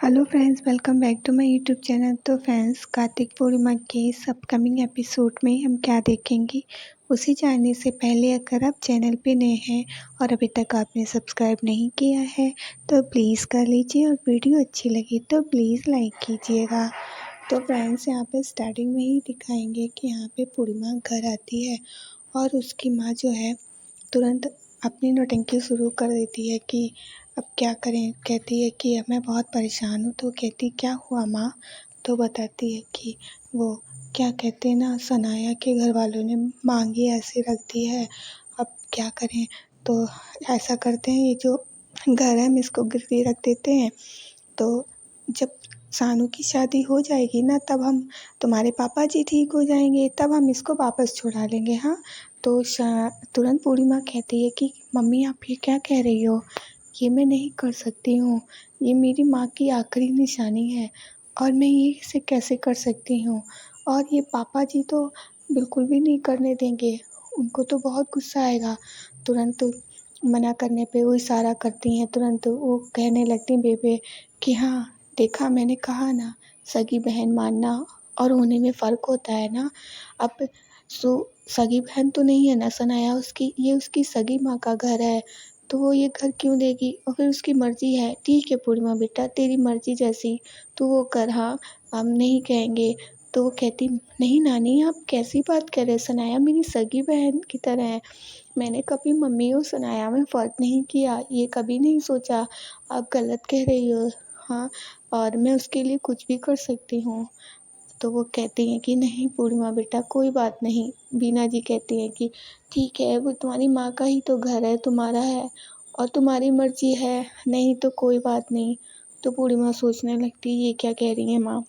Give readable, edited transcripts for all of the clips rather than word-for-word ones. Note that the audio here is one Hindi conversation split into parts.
Hello friends, welcome back to my YouTube channel. तो फ्रेंड्स, कार्तिक पूर्णिमा के इस अपकमिंग एपिसोड में हम क्या देखेंगे उसे जानने से पहले अगर आप चैनल पे नए हैं और अभी तक आपने सब्सक्राइब नहीं किया है तो प्लीज़ कर लीजिए, और वीडियो अच्छी लगी तो प्लीज़ लाइक कीजिएगा। तो फ्रेंड्स, यहाँ पे स्टार्टिंग में ही दिखाएंगे कि यहाँ पे पूर्णिमा घर आती है और उसकी माँ जो है तुरंत अपनी नौटंकी शुरू कर देती है कि अब क्या करें। कहती है कि अब मैं बहुत परेशान हूँ। तो कहती क्या हुआ माँ? तो बताती है कि वो क्या कहते हैं ना, सनाया के घर वालों ने मांगी ऐसे रख दी है, अब क्या करें। तो ऐसा करते हैं, ये जो घर है हम इसको गिरवी रख देते हैं, तो जब सानू की शादी हो जाएगी ना तब हम तुम्हारे पापा जी ठीक हो जाएंगे, तब हम इसको वापस छुड़ा लेंगे। हाँ, तो तुरंत पूर्णिमा कहती है कि मम्मी आप ये क्या कह रही हो, ये मैं नहीं कर सकती हूँ, ये मेरी माँ की आखिरी निशानी है और मैं ये इसे कैसे कर सकती हूँ। और ये पापा जी तो बिल्कुल भी नहीं करने देंगे, उनको तो बहुत गुस्सा आएगा। तुरंत मना करने पे वो इशारा करती हैं, तुरंत वो कहने लगती बेबे कि हाँ देखा, मैंने कहा ना, सगी बहन मानना और होने में फ़र्क होता है ना। अब सगी बहन तो नहीं है ना सनाया उसकी, ये उसकी सगी माँ का घर है, तो वो ये घर क्यों देगी। और फिर उसकी मर्ज़ी है। ठीक है पूर्णिमा बेटा, तेरी मर्ज़ी जैसी तू वो कर, हाँ हम नहीं कहेंगे। तो वो कहती नहीं नानी, आप कैसी बात कर रहे हैं, सनाया मेरी सगी बहन की तरह है। मैंने कभी मम्मी और सनाया में फ़र्क नहीं किया, ये कभी नहीं सोचा। आप गलत कह रही हो। हाँ, और मैं उसके लिए कुछ भी कर सकती हूँ। तो वो कहती हैं कि नहीं पूर्णिमा बेटा कोई बात नहीं। बीना जी कहती हैं कि ठीक है, वो तुम्हारी माँ का ही तो घर है, तुम्हारा है और तुम्हारी मर्ज़ी है, नहीं तो कोई बात नहीं। तो पूर्णिमा सोचने लगती ये क्या कह रही हैं माँ।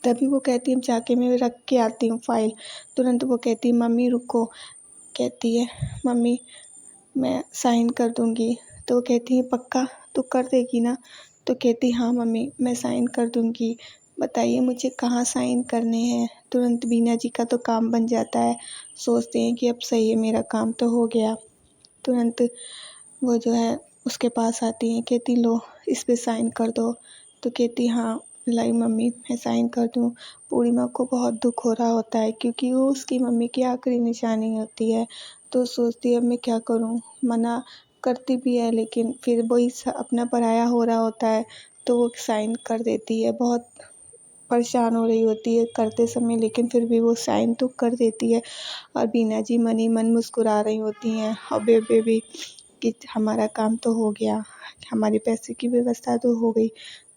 तभी वो कहती है जाके मैं रख के आती हूँ फ़ाइल। तुरंत वो कहती है मम्मी रुको। कहती है मम्मी मैं साइन कर दूँगी। तो वो कहती है पक्का तो कर देगी ना? तो कहती हाँ मम्मी मैं साइन कर दूँगी, बताइए मुझे कहाँ साइन करने हैं। तुरंत बीना जी का तो काम बन जाता है, सोचते हैं कि अब सही है मेरा काम तो हो गया। तुरंत वो जो है उसके पास आती हैं, कहती लो इस पे साइन कर दो। तो कहती हाँ लाई मम्मी मैं साइन कर दूँ। पूर्णिमा को बहुत दुख हो रहा होता है क्योंकि वो उसकी मम्मी की आखिरी निशानी होती है। तो सोचती है अब मैं क्या करूँ, मना करती भी है लेकिन फिर वही अपना पराया हो रहा होता है, तो वो साइन कर देती है। बहुत परेशान हो रही होती है करते समय, लेकिन फिर भी वो साइन तो कर देती है। और बीना जी मन ही मन मुस्कुरा रही होती हैं और बेबे भी कि हमारा काम तो हो गया, हमारे पैसे की व्यवस्था तो हो गई।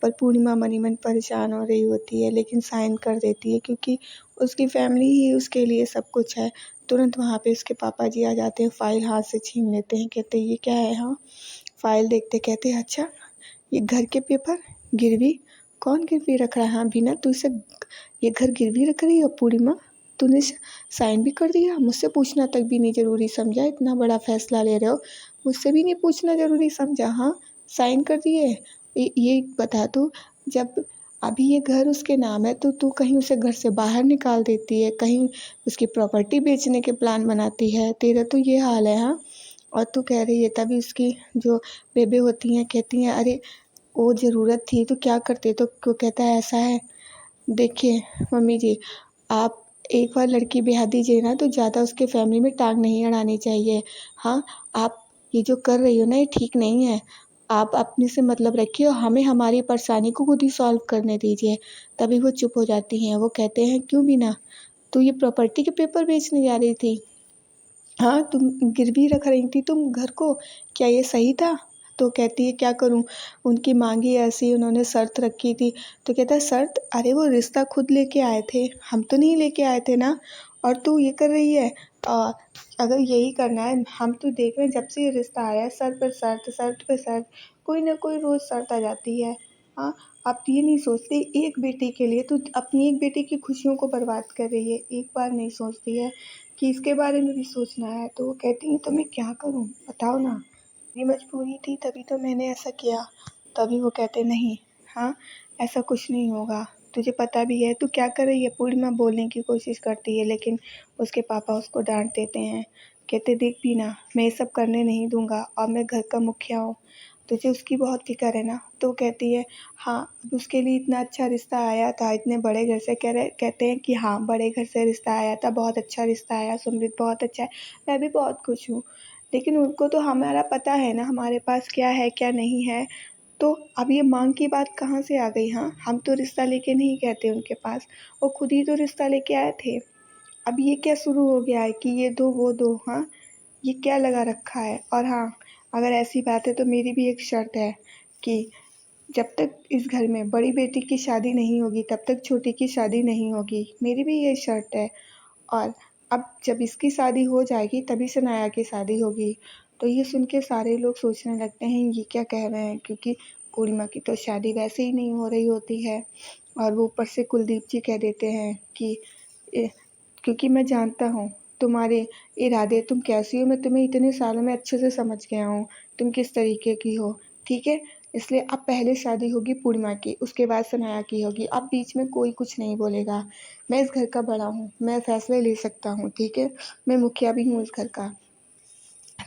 पर पूर्णिमा मन ही मन परेशान हो रही होती है लेकिन साइन कर देती है क्योंकि उसकी फैमिली ही उसके लिए सब कुछ है। तुरंत वहाँ पे उसके पापा जी आ जाते हैं, फ़ाइल हाथ से छीन लेते हैं, कहते हैं ये क्या है। हाँ, फ़ाइल देखते कहते हैं अच्छा ये घर के पेपर गिरवी, कौन गिरवी रख रहा है। हाँ बीना तू इसे ये घर गिरवी रख रही हो। पूर्णिमा तूने साइन भी कर दिया, मुझसे पूछना तक भी नहीं ज़रूरी समझा, इतना बड़ा फैसला ले रहे हो मुझसे भी नहीं पूछना ज़रूरी समझा। हाँ, साइन कर दिए। ये बता तू, जब अभी ये घर उसके नाम है तो तू कहीं उसे घर से बाहर निकाल देती है, कहीं उसकी प्रॉपर्टी बेचने के प्लान बनाती है, तेरा तो ये हाल है। हाँ, और तू कह रही है तभी उसकी जो बेबे होती हैं कहती हैं अरे वो ज़रूरत थी तो क्या करते। तो वो कहता है ऐसा है, देखिए मम्मी जी, आप एक बार लड़की ब्याह दीजिए ना तो ज़्यादा उसके फैमिली में टांग नहीं अड़ानी चाहिए। हाँ, आप ये जो कर रही हो ना ये ठीक नहीं है। आप अपने से मतलब रखिए और हमें हमारी परेशानी को खुद ही सॉल्व करने दीजिए। तभी वो चुप हो जाती हैं। वो कहते हैं क्यों बीना, तू ये प्रॉपर्टी के पेपर बेचने जा रही थी? हाँ, तुम गिरवी रख रही थी तुम घर को, क्या ये सही था? तो कहती है क्या करूँ, उनकी माँगी ऐसी, उन्होंने शर्त रखी थी। तो कहता है शर्त? अरे वो रिश्ता खुद लेके आए थे, हम तो नहीं लेके आए थे ना। और तू ये कर रही है। अगर यही करना है, हम तो देख रहे हैं जब से ये रिश्ता आया है शर्त पे शर्त, शर्त पे शर्त, कोई ना कोई रोज़ शर्त आ जाती है। हाँ, आप ये नहीं सोचती एक बेटी के लिए तू अपनी एक बेटी की खुशियों को बर्बाद कर रही है, एक बार नहीं सोचती है कि इसके बारे में भी सोचना है। तो वो कहती हैं तो मैं क्या करूँ बताओ ना, मेरी मजबूरी थी तभी तो मैंने ऐसा किया। तभी वो कहते नहीं, हाँ ऐसा कुछ नहीं होगा, तुझे पता भी है तू क्या कर रही है। पूर्णिमा बोलने की कोशिश करती है लेकिन उसके पापा उसको डांट देते हैं, कहते देख भी ना मैं ये सब करने नहीं दूंगा और मैं घर का मुखिया हूँ, तुझे उसकी बहुत फ़िक्र है ना। तो कहती है हाँ, अब उसके लिए इतना अच्छा रिश्ता आया था, इतने बड़े घर से कहते हैं कि हाँ, बड़े घर से रिश्ता आया था, बहुत अच्छा रिश्ता आया, सुमृत बहुत अच्छा है, मैं भी बहुत खुश हूँ। लेकिन उनको तो हमारा पता है ना हमारे पास क्या है, क्या नहीं है। तो अब ये माँग की बात कहाँ से आ गई? हाँ, हम तो रिश्ता लेके नहीं गए थे उनके पास, वो खुद ही तो रिश्ता लेके आए थे। अब ये क्या शुरू हो गया है कि ये दो, वो दो, हाँ? ये क्या लगा रखा है? और हाँ, अगर ऐसी बात है तो मेरी भी एक शर्त है कि जब तक इस घर में बड़ी बेटी की शादी नहीं होगी, तब तक छोटी की शादी नहीं होगी। मेरी भी ये शर्त है। और अब जब इसकी शादी हो जाएगी तभी सनाया की शादी होगी। तो ये सुन के सारे लोग सोचने लगते हैं ये क्या कह रहे हैं, क्योंकि पूर्णिमा की तो शादी वैसे ही नहीं हो रही होती है। और वो ऊपर से कुलदीप जी कह देते हैं कि क्योंकि मैं जानता हूँ तुम्हारे इरादे, तुम कैसी हो, मैं तुम्हें इतने सालों में अच्छे से समझ गया हूँ, तुम किस तरीके की हो, ठीक है? इसलिए अब पहले शादी होगी पूर्णिमा की, उसके बाद सनाया की होगी। अब बीच में कोई कुछ नहीं बोलेगा। मैं इस घर का बड़ा हूँ, मैं फैसले ले सकता हूँ, ठीक है? मैं मुखिया भी हूँ इस घर का।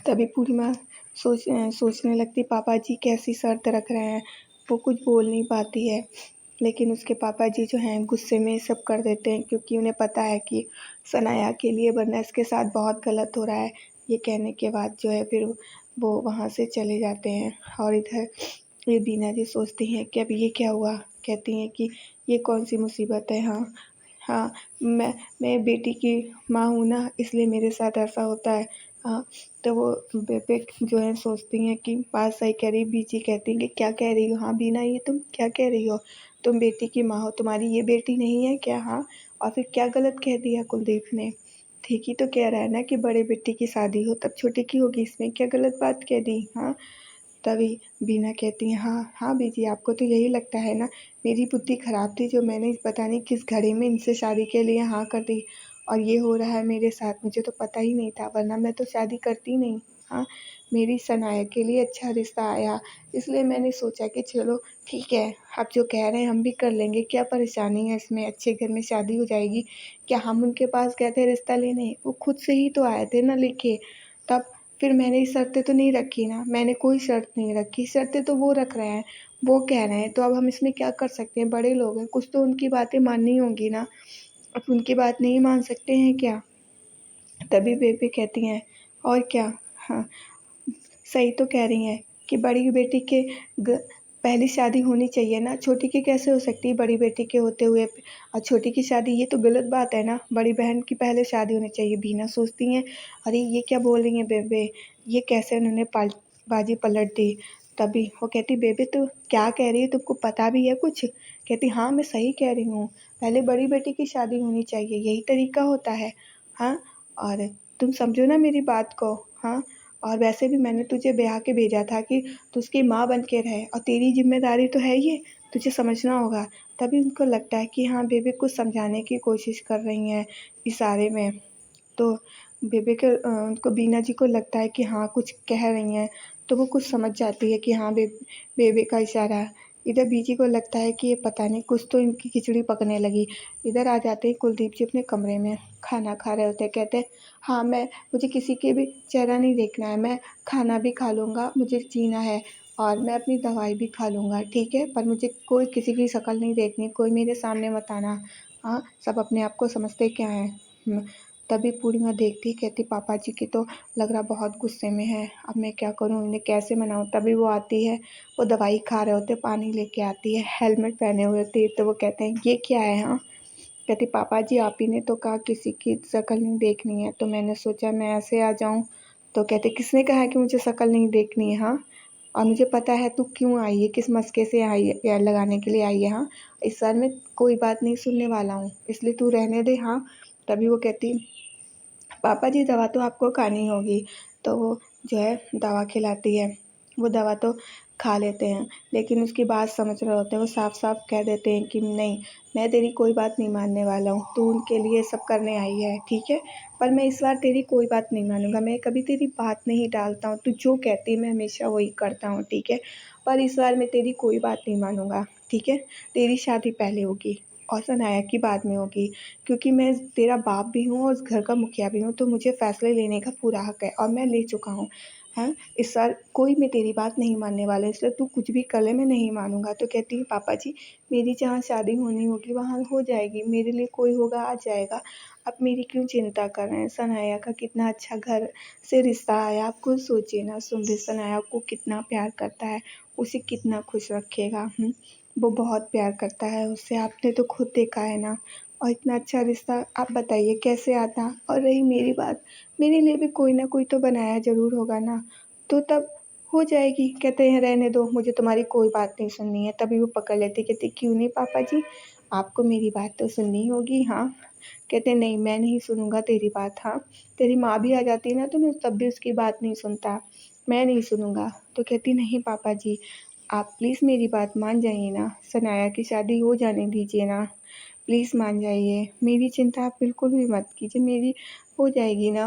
तभी पूर्णिमा सोचने लगती पापा जी कैसी शर्त रख रहे हैं। वो कुछ बोल नहीं पाती है, लेकिन उसके पापा जी जो हैं गुस्से में सब कर देते हैं, क्योंकि उन्हें पता है कि सनाया के लिए वरना इसके साथ बहुत गलत हो रहा है। ये कहने के बाद जो है फिर वो वहाँ से चले जाते हैं। और इधर ये बीना जी सोचती हैं कि अब ये क्या हुआ। कहती हैं कि ये कौन सी मुसीबत है। हाँ हाँ, मैं बेटी की माँ हूँ ना, इसलिए मेरे साथ ऐसा होता है। हाँ, तो वो बेबे जो है सोचती हैं कि बात सही कह रही। बीजी कहती हैं कि क्या कह रही हो? हाँ बीना, ये तुम क्या कह रही हो? तुम बेटी की माँ हो, तुम्हारी ये बेटी नहीं है क्या? हाँ, और फिर क्या गलत कह दिया कुलदीप ने? ठीक ही तो कह रहा है ना कि बड़े बेटी की शादी हो तब छोटे की होगी, इसमें क्या गलत बात कह दी? हाँ, तभी बीना कहती है हाँ हाँ बीजी, आपको तो यही लगता है ना, मेरी बुद्धि खराब थी जो मैंने पता नहीं किस घड़ी में इनसे शादी के लिए हाँ कर दी, और ये हो रहा है मेरे साथ, मुझे तो पता ही नहीं था, वरना मैं तो शादी करती नहीं। हाँ, मेरी सनाया के लिए अच्छा रिश्ता आया, इसलिए मैंने सोचा कि चलो ठीक है, आप जो कह रहे हैं हम भी कर लेंगे, क्या परेशानी है इसमें, अच्छे घर में शादी हो जाएगी। क्या हम उनके पास गए थे रिश्ता लेने? वो खुद से ही तो आए थे ना लेके। तब फिर मैंने शर्तें तो नहीं रखी ना, मैंने कोई शर्त नहीं रखी, शर्तें तो वो रख रहे हैं, वो कह रहे हैं, तो अब हम इसमें क्या कर सकते हैं, बड़े लोग हैं, कुछ तो उनकी बातें माननी होंगी ना, अब उनकी बात नहीं मान सकते हैं क्या? तभी बेबे कहती हैं और क्या, हाँ, सही तो कह रही हैं कि बड़ी बेटी के ग पहली शादी होनी चाहिए ना, छोटी की कैसे हो सकती है बड़ी बेटी के होते हुए और छोटी की शादी, ये तो गलत बात है ना, बड़ी बहन की पहले शादी होनी चाहिए। बीना सोचती हैं, अरे ये क्या बोल रही हैं बेबे, ये कैसे उन्होंने बाजी पलट दी। तभी वो कहती बेबे तू क्या कह रही है, तुमको पता भी है कुछ? कहती हाँ मैं सही कह रही हूँ, पहले बड़ी बेटी की शादी होनी चाहिए, यही तरीका होता है। हाँ, और तुम समझो ना मेरी बात को। हाँ, और वैसे भी मैंने तुझे ब्याह के भेजा था कि तू उसकी माँ बन के रहे, और तेरी जिम्मेदारी तो है ये, तुझे समझना होगा। तभी उनको लगता है कि हाँ बेबे कुछ समझाने की कोशिश कर रही हैं इशारे में। तो बेबे के उनको बीना जी को लगता है कि हाँ कुछ कह रही हैं, तो वो कुछ समझ जाती है कि हाँ बेबे का इशारा। इधर बीजी को लगता है कि ये पता नहीं कुछ तो इनकी खिचड़ी पकने लगी। इधर आ जाते ही कुलदीप जी अपने कमरे में खाना खा रहे होते हैं, कहते हैं हाँ मुझे किसी के भी चेहरा नहीं देखना है, मैं खाना भी खा लूँगा, मुझे जीना है, और मैं अपनी दवाई भी खा लूँगा, ठीक है, पर मुझे कोई किसी की शक्ल नहीं देखनी, कोई मेरे सामने मत आना। हाँ, सब अपने आप को समझते क्या हैं। तभी पूर्णिमा देखती कहती पापा जी की तो लग रहा बहुत गुस्से में है, अब मैं क्या करूँ, इन्हें कैसे मनाऊँ। तभी वो आती है, वो दवाई खा रहे होते, पानी लेके आती है, हेलमेट पहने हुए थे, तो वो कहते हैं ये क्या है। हाँ, कहती पापा जी आप ही ने तो कहा किसी की शक्ल नहीं देखनी है, तो मैंने सोचा मैं ऐसे आ जाऊँ। तो कहते किसने कहा है कि मुझे शक्ल नहीं देखनी है। हाँ, और मुझे पता है तू क्यों आई है, किस मस्के से आई है, या लगाने के लिए आई है। हाँ, इस बार मैं कोई बात नहीं सुनने वाला हूँ, इसलिए तू रहने दे। हाँ, तभी वो कहती पापा जी दवा तो आपको खानी होगी, तो वो जो है दवा खिलाती है। वो दवा तो खा लेते हैं, लेकिन उसकी बात समझ रहे होते हैं, वो साफ साफ कह देते हैं कि नहीं मैं तेरी कोई बात नहीं मानने वाला हूँ, तू उनके लिए सब करने आई है ठीक है, पर मैं इस बार तेरी कोई बात नहीं मानूंगा, मैं कभी तेरी बात नहीं टालता हूँ, तू जो कहती है मैं हमेशा वही करता हूँ ठीक है, पर इस बार मैं तेरी कोई बात नहीं मानूंगा ठीक है, तेरी शादी पहले होगी और सनाया की बाद में होगी, क्योंकि मैं तेरा बाप भी हूँ और उस घर का मुखिया भी हूँ, तो मुझे फ़ैसले लेने का पूरा हक है और मैं ले चुका हूँ, हैं, इस साल कोई मैं तेरी बात नहीं मानने वाला है, इसलिए तू कुछ भी कर ले मैं नहीं मानूँगा। तो कहती है पापा जी मेरी जहाँ शादी होनी होगी वहाँ हो जाएगी, मेरे लिए कोई होगा आ जाएगा, आप मेरी क्यों चिंता कर रहे हैं? सनाया का कितना अच्छा घर से रिश्ता आया, आप खुद सोचिए ना, सुमृत सनाया को कितना प्यार करता है, उसे कितना खुश रखेगा। वो बहुत प्यार करता है उससे, आपने तो खुद देखा है ना। और इतना अच्छा रिश्ता आप बताइए कैसे आता। और रही मेरी बात, मेरे लिए भी कोई ना कोई तो बनाया ज़रूर होगा ना, तो तब हो जाएगी। कहते हैं रहने दो, मुझे तुम्हारी कोई बात नहीं सुननी है। तभी वो पकड़ लेती, कहती क्यों नहीं पापा जी, आपको मेरी बात तो सुननी होगी। हाँ, कहते नहीं मैं नहीं सुनूंगा तेरी बात। हाँ, तेरी माँ भी आ जाती है ना तो मैं तब भी उसकी बात नहीं सुनता, मैं नहीं सुनूंगा। तो कहती नहीं पापा जी, आप प्लीज़ मेरी बात मान जाइए ना, सनाया की शादी हो जाने दीजिए ना, प्लीज़ मान जाइए, मेरी चिंता आप बिल्कुल भी मत कीजिए, मेरी हो जाएगी ना।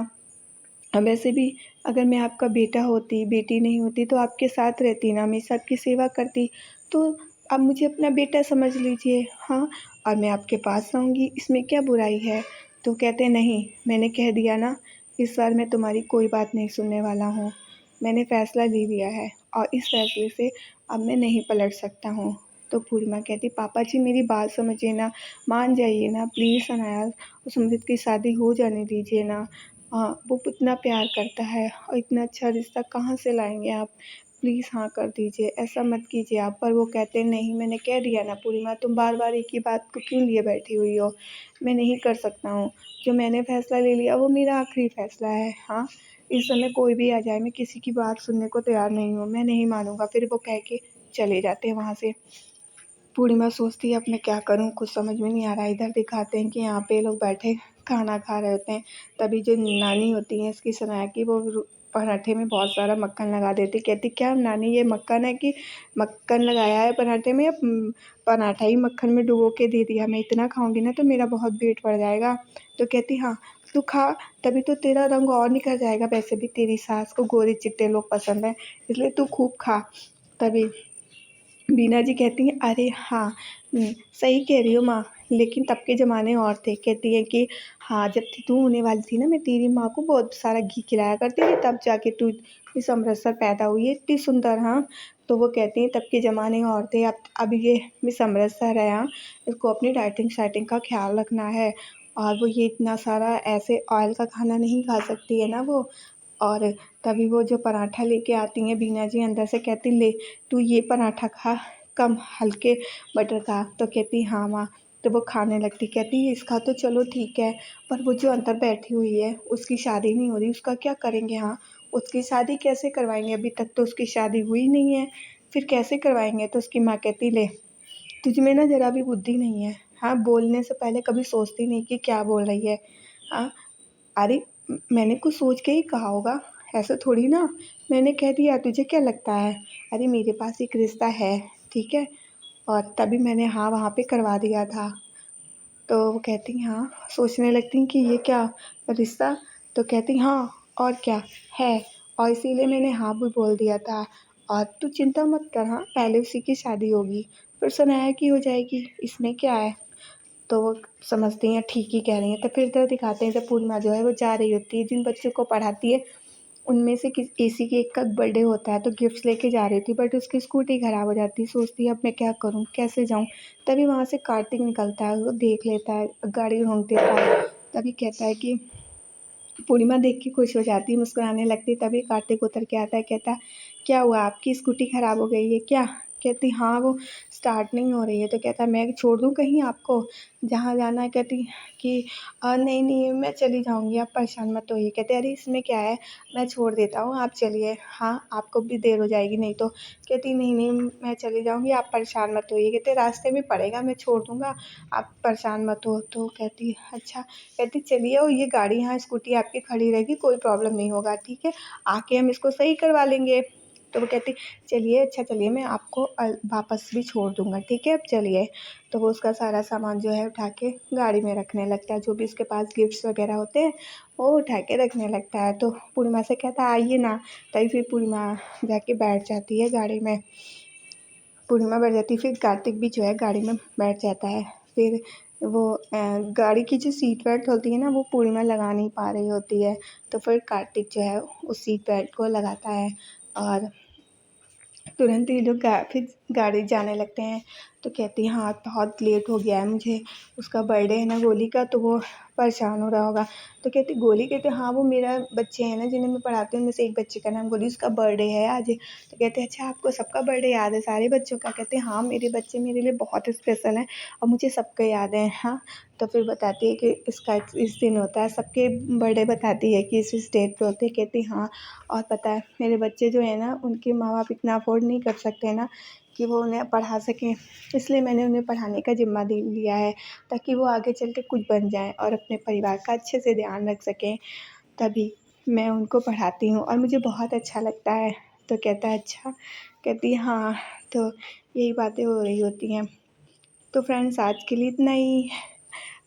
अब वैसे भी अगर मैं आपका बेटा होती, बेटी नहीं होती तो आपके साथ रहती ना, हमेशा आपकी सेवा करती, तो आप मुझे अपना बेटा समझ लीजिए। हाँ, और मैं आपके पास रहूँगी, इसमें क्या बुराई है? तो कहते नहीं, मैंने कह दिया ना, इस बार मैं तुम्हारी कोई बात नहीं सुनने वाला हूँ, मैंने फ़ैसला ले लिया है और इस फ़ैसले से अब मैं नहीं पलट सकता हूँ। तो पूर्णिमा कहती पापा जी मेरी बात समझिए ना, मान जाइए ना प्लीज़ अनाया, उस अमृत की शादी हो जाने दीजिए ना। वो इतना प्यार करता है और इतना अच्छा रिश्ता कहाँ से लाएंगे आप, प्लीज़ हाँ कर दीजिए, ऐसा मत कीजिए आप। पर वो कहते नहीं, मैंने कह दिया ना पूर्णिमा, तुम बार बार एक ही बात को क्यों लिए बैठी हुई हो, मैं नहीं कर सकता हूँ, जो मैंने फ़ैसला ले लिया वो मेरा आखिरी फ़ैसला है। हाँ, इस समय कोई भी आ जाए मैं किसी की बात सुनने को तैयार नहीं हूँ, मैं नहीं मानूँगा। फिर वो कह के चले जाते हैं वहाँ से। पूर्णिमा सोचती है अब मैं क्या करूँ, कुछ समझ में नहीं आ रहा है। इधर दिखाते हैं कि यहाँ पे लोग बैठे खाना खा रहे होते हैं, तभी जो नानी होती है इसकी सनाया की, वो पराठे में बहुत सारा मक्खन लगा देती। कहती क्या नानी ये मक्खन है कि मक्खन लगाया है पराठे में, या पराठा ही मक्खन में डुबो के दे दिया, मैं इतना खाऊंगी ना तो मेरा बहुत पेट भर जाएगा। तो कहती हाँ तू खा, तभी तो तेरा रंग और निखर जाएगा, वैसे भी तेरी सास को गोरे चिट्टे लोग पसंद है, इसलिए तू खूब खा। तभी बीना जी कहती हैं अरे हाँ, सही कह रही हो माँ, लेकिन तब के ज़माने और थे। कहती है कि हाँ जब तू होने वाली थी ना मैं तेरी माँ को बहुत सारा घी खिलाया करती थी, तब जाके तू इस अमृतसर पैदा हुई है इतनी सुंदर। हाँ, तो वो कहती हैं तब के ज़माने और थे, अब ये मिस अमृतसर है। हाँ, इसको अपनी डाइटिंग शाइटिंग का ख्याल रखना है, और वो ये इतना सारा ऐसे ऑयल का खाना नहीं खा सकती है ना वो। और तभी वो जो पराठा लेके आती हैं बीना जी अंदर से, कहती ले तू ये पराठा खा, कम हल्के बटर का। तो कहती हाँ माँ। तो वो खाने लगती, कहती इसका तो चलो ठीक है, पर वो जो अंदर बैठी हुई है उसकी शादी नहीं हो रही, उसका क्या करेंगे? हाँ, उसकी शादी कैसे करवाएंगे, अभी तक तो उसकी शादी हुई नहीं है, फिर कैसे करवाएंगे? तो उसकी माँ कहती ले तुझ में ना ज़रा भी बुद्धि नहीं है। हाँ, बोलने से पहले कभी सोचती नहीं कि क्या बोल रही है। हाँ, अरे मैंने कुछ सोच के ही कहा होगा, ऐसा थोड़ी ना मैंने कह दिया, तुझे क्या लगता है? अरे मेरे पास एक रिश्ता है, ठीक है, और तभी मैंने हाँ वहाँ पे करवा दिया था। तो वो कहती हाँ, सोचने लगती कि ये क्या रिश्ता? तो कहती हाँ और क्या है, और इसीलिए मैंने हाँ भी बोल दिया था। और तू चिंता मत कर, हाँ पहले उसी की शादी होगी फिर सनाया की हो जाएगी, इसमें क्या है? तो वो समझती हैं ठीक ही कह रही हैं। तो फिर इधर दिखाते हैं जब पूर्णिमा जो है वो जा रही होती है, जिन बच्चों को पढ़ाती है उनमें से किसी के एक का बर्थडे होता है तो गिफ्ट्स लेके जा रही थी, बट उसकी स्कूटी ख़राब हो जाती है। सोचती है अब मैं क्या करूँ, कैसे जाऊँ? तभी वहाँ से कार्तिक निकलता है, वो देख लेता है, गाड़ी रोक देता है। तभी कहता है कि पूर्णिमा देख के खुश हो जाती है, मुस्कुराने लगती है। तभी कार्तिक उतर के आता है, कहता क्या हुआ, आपकी स्कूटी ख़राब हो गई है क्या? कहती हाँ वो स्टार्ट नहीं हो रही है। तो कहता मैं छोड़ दूँ कहीं आपको, जहाँ जाना है? कहती कि नहीं नहीं मैं चली जाऊँगी, आप परेशान मत होइए। कहते अरे इसमें क्या है, मैं छोड़ देता हूँ, आप चलिए, हाँ आपको भी देर हो जाएगी नहीं तो। कहती नहीं नहीं मैं चली जाऊँगी, आप परेशान मत होइए। कहते रास्ते में पड़ेगा, मैं छोड़ दूँगा, आप परेशान मत हो। तो कहती अच्छा। कहती चलिए, और ये गाड़ी यहाँ स्कूटी आपकी खड़ी रहेगी, कोई प्रॉब्लम नहीं होगा, ठीक है, आके हम इसको सही करवा लेंगे। तो वो कहती चलिए, अच्छा चलिए मैं आपको वापस भी छोड़ दूँगा, ठीक है, अब चलिए। तो वो उसका सारा सामान जो है उठा के गाड़ी में रखने लगता है, जो भी उसके पास गिफ्ट्स वगैरह होते हैं वो उठा के रखने लगता है। तो पूर्णिमा से कहता है आइए ना, तभी फिर पूर्णिमा जाके बैठ जाती है गाड़ी में। पूर्णिमा बैठ जाती है, फिर कार्तिक भी जो है गाड़ी में बैठ जाता है। फिर वो गाड़ी की जो सीट बेल्ट होती है ना, वो पूर्णिमा लगा नहीं पा रही होती है। तो फिर कार्तिक जो है उस सीट बेल्ट को लगाता है और तुरंत ही लोग फिर गाड़ी जाने लगते हैं। तो कहती है हाँ बहुत लेट हो गया है मुझे, उसका बर्थडे है ना गोली का, तो वो परेशान हो रहा होगा। तो कहती गोली, कहते हाँ वो मेरा बच्चे हैं ना जिन्हें मैं पढ़ाती हूँ, उनमें से एक बच्चे का नाम गोली, उसका बर्थडे है आज। तो कहते हैं अच्छा आपको सबका बर्थडे याद है, सारे बच्चों का? कहते हैं हाँ मेरे बच्चे मेरे लिए बहुत स्पेशल हैं और मुझे सबका याद है। हाँ, तो फिर बताती है कि इसका इस दिन होता है, सबके बर्थडे बताती है कि इस डेट पे होते हैं। कहती हाँ, और पता है मेरे बच्चे जो है ना, उनके माँ बाप इतना अफोर्ड नहीं कर सकते ना कि वो उन्हें पढ़ा सकें, इसलिए मैंने उन्हें पढ़ाने का ज़िम्मा दे लिया है, ताकि वो आगे चल के कुछ बन जाएँ और अपने परिवार का अच्छे से ध्यान रख सकें। तभी मैं उनको पढ़ाती हूँ और मुझे बहुत अच्छा लगता है। तो कहता है अच्छा? कहती है हाँ, तो यही बातें हो रही होती हैं। तो फ्रेंड्स आज के लिए इतना ही।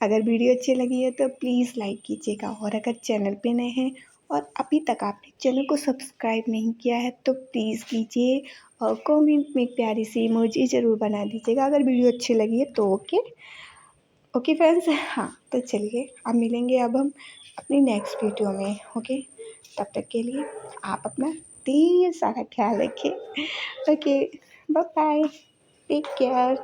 अगर वीडियो अच्छी लगी है तो प्लीज़ लाइक कीजिएगा, और अगर चैनल पे नए हैं और अभी तक आपने चैनल को सब्सक्राइब नहीं किया है तो प्लीज़ कीजिए, और कमेंट में एक प्यारी सी इमोजी ज़रूर बना दीजिएगा अगर वीडियो अच्छी लगी है तो। ओके ओके फ्रेंड्स, हाँ तो चलिए अब मिलेंगे अब हम अपनी नेक्स्ट वीडियो में। ओके, तब तक के लिए आप अपना ढेर सारा ख्याल रखिए। Okay, bye bye, take care.